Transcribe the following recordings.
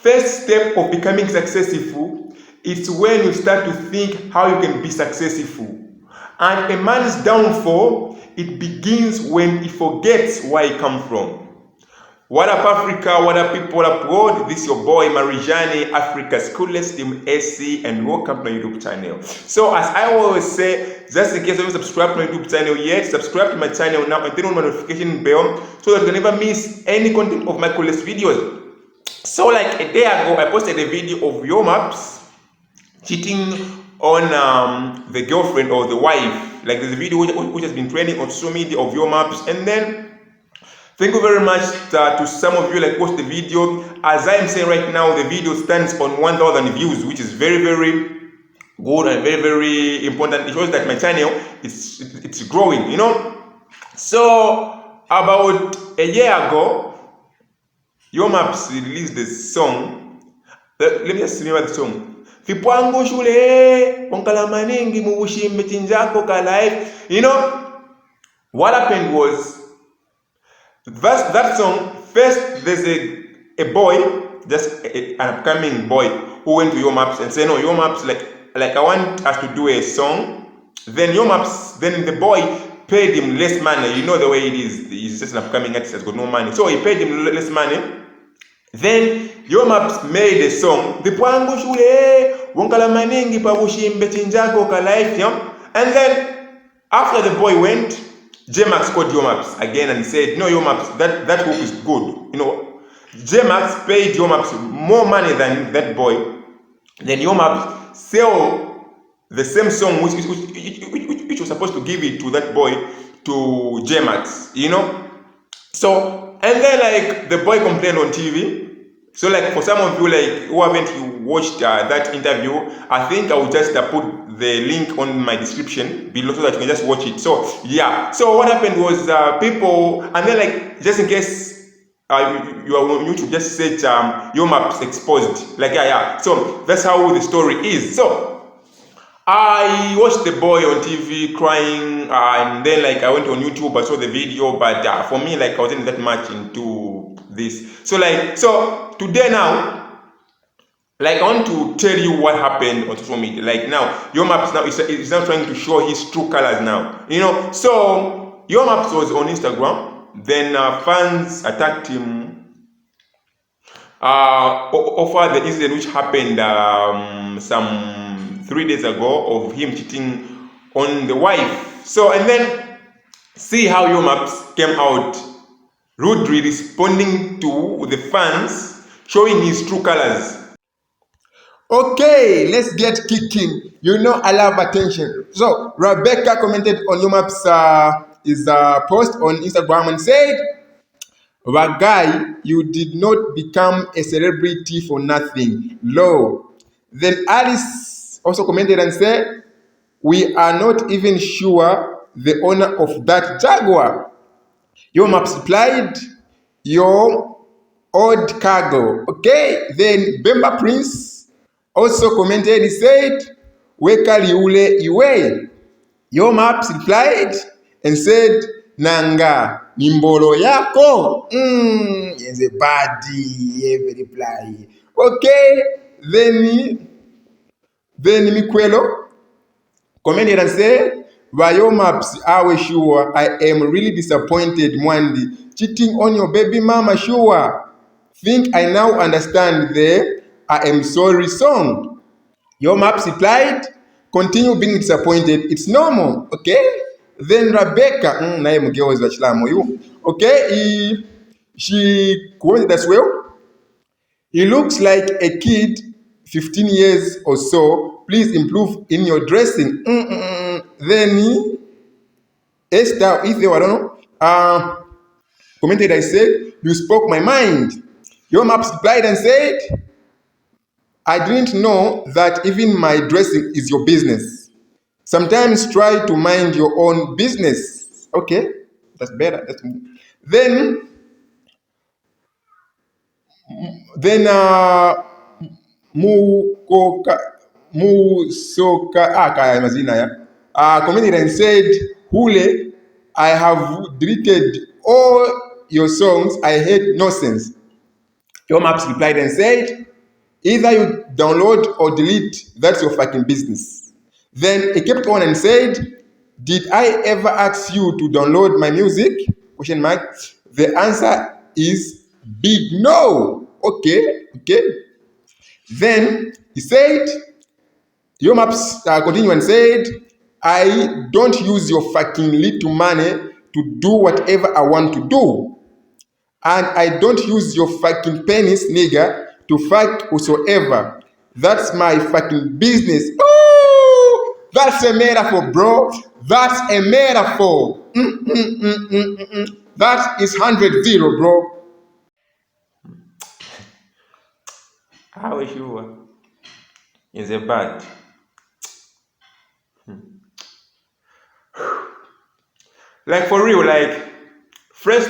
first step of becoming successful is when you start to think how you can be successful. And a man's downfall, it begins when he forgets where he come from. What up, Africa? What up, people abroad? This is your boy Marijani, Africa's coolest team SC, and welcome to my YouTube channel. So, as I always say, just in case you haven't subscribed to my YouTube channel yet, subscribe to my channel now and turn on my notification bell so that you can never miss any content of my coolest videos. So, like a day ago, I posted a video of Yomaps cheating on the girlfriend or the wife. Like, there's a video which has been trending on social media of Yomaps, and then thank you very much to some of you like watched the video. As I am saying right now, the video stands on 1,000 views, which is very, very good and very, very important. It shows that my channel it's growing, you know. So about a year ago, Yomaps released the song. Let me just remember the song. Vipwangu shule onkala maningi mubushimbe chinjako ka life. You know what happened was, that song, first there's a boy, just an upcoming boy, who went to Yomaps and said, no, Yomaps, like I want us to do a song. Then Yomaps, then the boy paid him less money. You know the way it is. He's just an upcoming artist, has got no money. So he paid him less money. Then Yomaps made a song. Vipwangu shule wonkala maningi pabushimbe chinjako ka life, you know? And then after the boy went, J-Max called Yomaps again and said, no, Yomaps, that hook is good. You know, J-Max paid Yomaps more money than that boy. Then Yomaps sell the same song which was supposed to give it to that boy to J-Max, you know. So, and then like the boy complained on TV. So like for some of you like who haven't watched that interview, I think I will just put the link on my description below so that you can just watch it. So yeah, so what happened was people, and then like just in case you are on YouTube, just search Yomaps exposed. Like yeah. So that's how the story is. So I watched the boy on TV crying, and then like I went on YouTube, I saw the video, but for me like I wasn't that much into this. So like, so today now, like I want to tell you what happened on social media. Like now, Yomaps now is now trying to show his true colors now. You know, so Yomaps was on Instagram, then fans attacked him, over the incident which happened some 3 days ago of him cheating on the wife. So, and then see how Yomaps came out rudely responding to the fans, showing his true colors. Okay, let's get kicking. You know I love attention. So Rebecca commented on Yomaps' post on Instagram and said, "Wagai, you did not become a celebrity for nothing. Low." Then Alice also commented and said, "We are not even sure the owner of that Jaguar." Yomaps replied, "Your old cargo." Okay, then Bemba Prince also commented, he said, "Weka liule iwe." Yomaps replied and said, "Nanga nimbolo yako." Yes, a body, every reply. Okay, then Miquelo commented and said, "Yomaps, awe sure, I am really disappointed, Mwandi. Cheating on your baby mama, sure. Think I now understand the I am sorry song." Yomaps replied, "Continue being disappointed. It's normal." Okay? Then Rebecca, naye mgeuzi wa Chilamu you. Okay, she commented as well. "He looks like a kid, 15 years or so. Please improve in your dressing." Then Esther, if they were, I don't know, commented, I said, "You spoke my mind." Yomaps replied and said, "I didn't know that even my dressing is your business. Sometimes try to mind your own business." Okay, that's better. Then Musoka kaya mazina ya commented and said, "Hule, I have deleted all your songs. I hate nonsense." Yomaps replied and said, Either you download or delete, that's your fucking business. Then he kept on and said, did I ever ask you to download my music? Question mark. The answer is big no. Okay. Then he said, Yomaps continued and said, I don't use your fucking little money to do whatever I want to do. And I don't use your fucking penis, nigga, to fuck whosoever. That's my fucking business. Ooh, that's a metaphor, bro. That's a metaphor. That is 100-0, bro. How is you? Is a bad. Like for real, like first,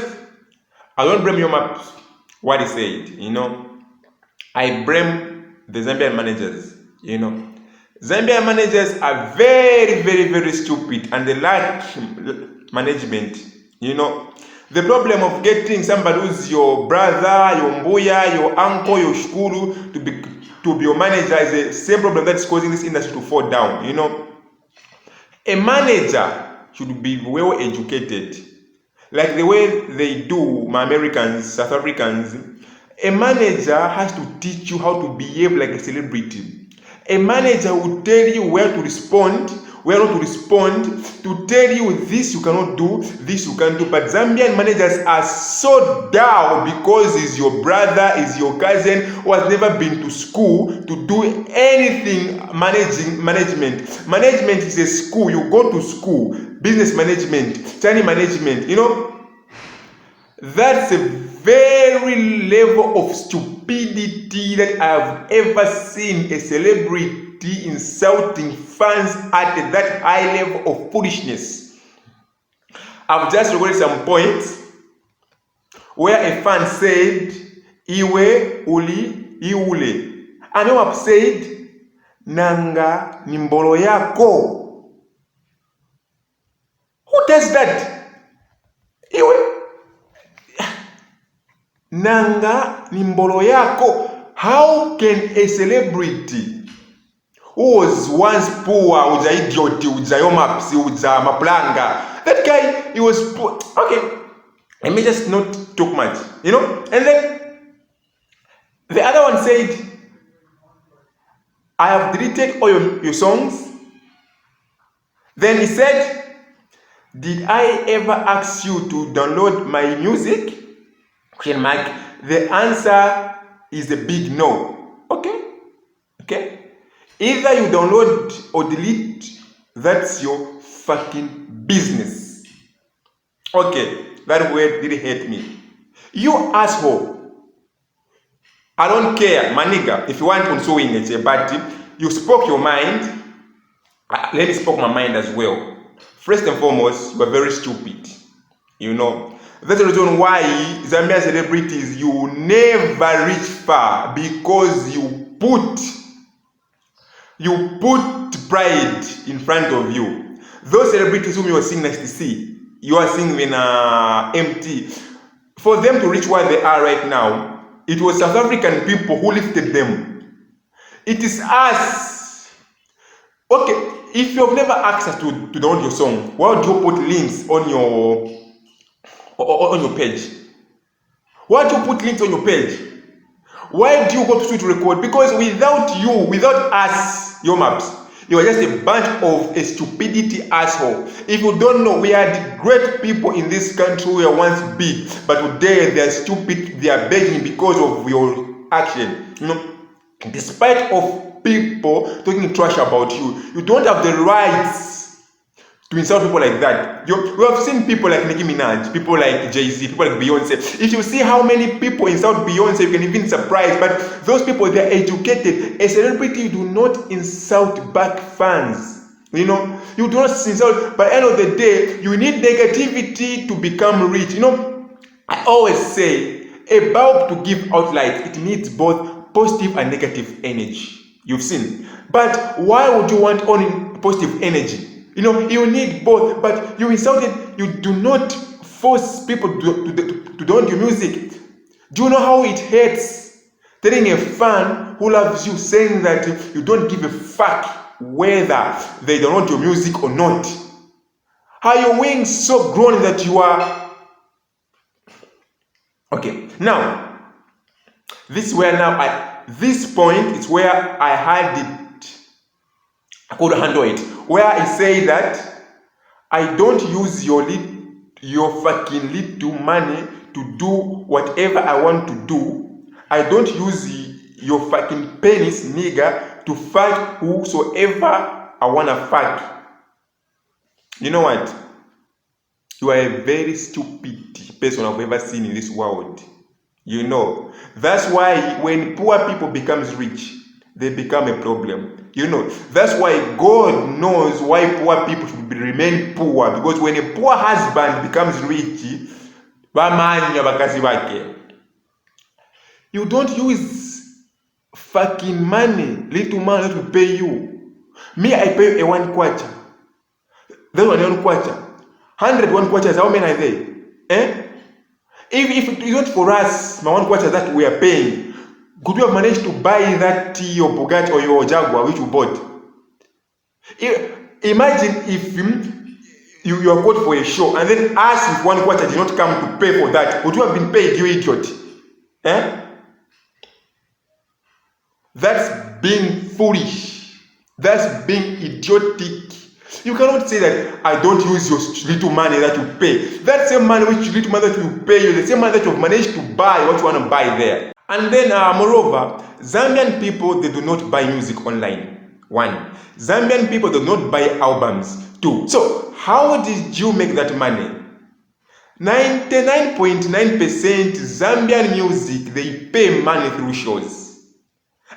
I don't blame Yomaps what he said, I blame the Zambian managers, Zambian managers are very, very, very stupid and they lack management, The problem of getting somebody who's your brother, your mbuya, your uncle, your shukuru to be your manager is the same problem that's causing this industry to fall down, A manager should be well educated. Like the way they do, my Americans, South Africans, a manager has to teach you how to behave like a celebrity. A manager will tell you where to respond, where not to respond, to tell you this you cannot do, this you can do. But Zambian managers are so dull because he's your brother, is your cousin, who has never been to school to do anything management. Management is a school. You go to school, business management, Chinese management, That's a very level of stupidity that I've ever seen a celebrity insulting fans at that high level of foolishness. I've just recorded some points where a fan said, Iwe uli iule. And I've said, Nanga nimbolo yako. Who does that? Iwe. Nanga nimbolo yako. How can a celebrity who was once poor, uja idiot, uja Yomaps, uja maplanga, that guy, he was poor. Okay, let me just not talk much, And then the other one said, I have deleted all your songs. Then he said, did I ever ask you to download my music? Question mark. The answer is a big no. Okay. Either you download or delete, that's your fucking business. Okay, that word didn't hurt me. You asshole. I don't care, my nigga, if you want to so in it, but you spoke your mind. Let me speak my mind as well. First and foremost, you are very stupid. That's the reason why Zambian celebrities, you never reach far, because you put pride in front of you. Those celebrities whom you are seeing next to see, you are seeing in empty. For them to reach where they are right now, it was South African people who lifted them. It is us. Okay, if you have never asked us to download your song, why do you put links on your page? Why do you put links on your page? Why do you go to studio to record? Because without you, without us, Yomaps, you are just a bunch of a stupidity asshole. If you don't know, we had great people in this country who were once big, but today they are stupid, they are begging because of your action. Despite of people talking trash about you, you don't have the rights to insult people like that. You have seen people like Nicki Minaj, people like Jay-Z, people like Beyonce. If you see how many people insult Beyonce, you can even surprise. But those people, they're educated. A celebrity, you do not insult back fans. You do not insult. By the end of the day, you need negativity to become rich. I always say, a bulb to give out light, it needs both positive and negative energy. You've seen. But why would you want only positive energy? You need both, but you insulted, you do not force people to download your music. Do you know how it hurts Telling a fan who loves you, saying that you don't give a fuck whether they download your music or not. Are your wings so grown that you are... Okay, now, this point is where I had it, I could handle it, where I say that I don't use your fucking little money to do whatever I want to do. I don't use your fucking penis, nigga, to fuck whosoever I wanna fuck. You know what? You are a very stupid person I've ever seen in this world. You know, that's why when poor people becomes rich, they become a problem. You know, that's why God knows why poor people should remain poor, because when a poor husband becomes rich, you don't use fucking money, little money to pay you. Me, I pay a 1 kwacha. That one kwacha. 100 1 kwacha, how many are they? If it isn't for us, my 1 kwacha that we are paying, could you have managed to buy that your Bugatti or your Jaguar which you bought? Imagine if you are called for a show and then us with 1 kwacha did not come to pay for that. Would you have been paid, you idiot? That's being foolish. That's being idiotic. You cannot say that I don't use your little money that you pay. That same money which little money that you pay you, the same money that you've managed to buy what you want to buy there. And then moreover, Zambian people, they do not buy music online. 1. Zambian people do not buy albums. 2. So how did you make that money? 99.9% Zambian music, they pay money through shows.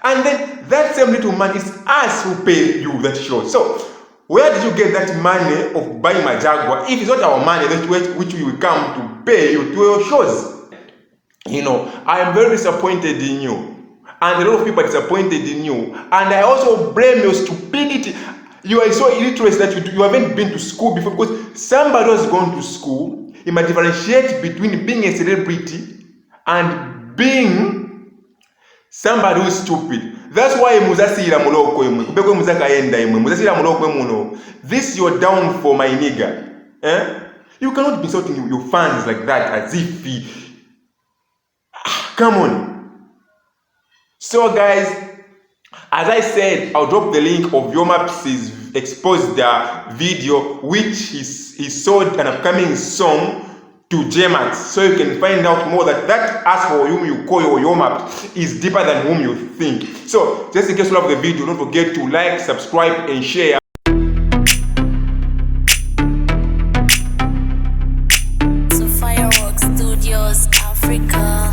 And then that same little money is us who pay you that show. So where did you get that money of buying my Jaguar if it's not our money that which we will come to pay you to your shows? You know, I am very disappointed in you. And a lot of people are disappointed in you. And I also blame your stupidity. You are so illiterate that you haven't been to school before, because somebody who has gone to school, he might differentiate between being a celebrity and being somebody who is stupid. That's why muzasira muloko imwe kubekwe muzakaenda imwe muzasira muloko muno. This is your downfall, my nigga. You cannot be insulting your fans like that as if come on. So guys, as I said, I'll drop the link of Yomap's exposed video which he sold an upcoming song to JMax, so you can find out more that ask for whom you call your Yomap is deeper than whom you think. So just in case you love the video, don't forget to like, subscribe and share. So Fireworks Studios Africa.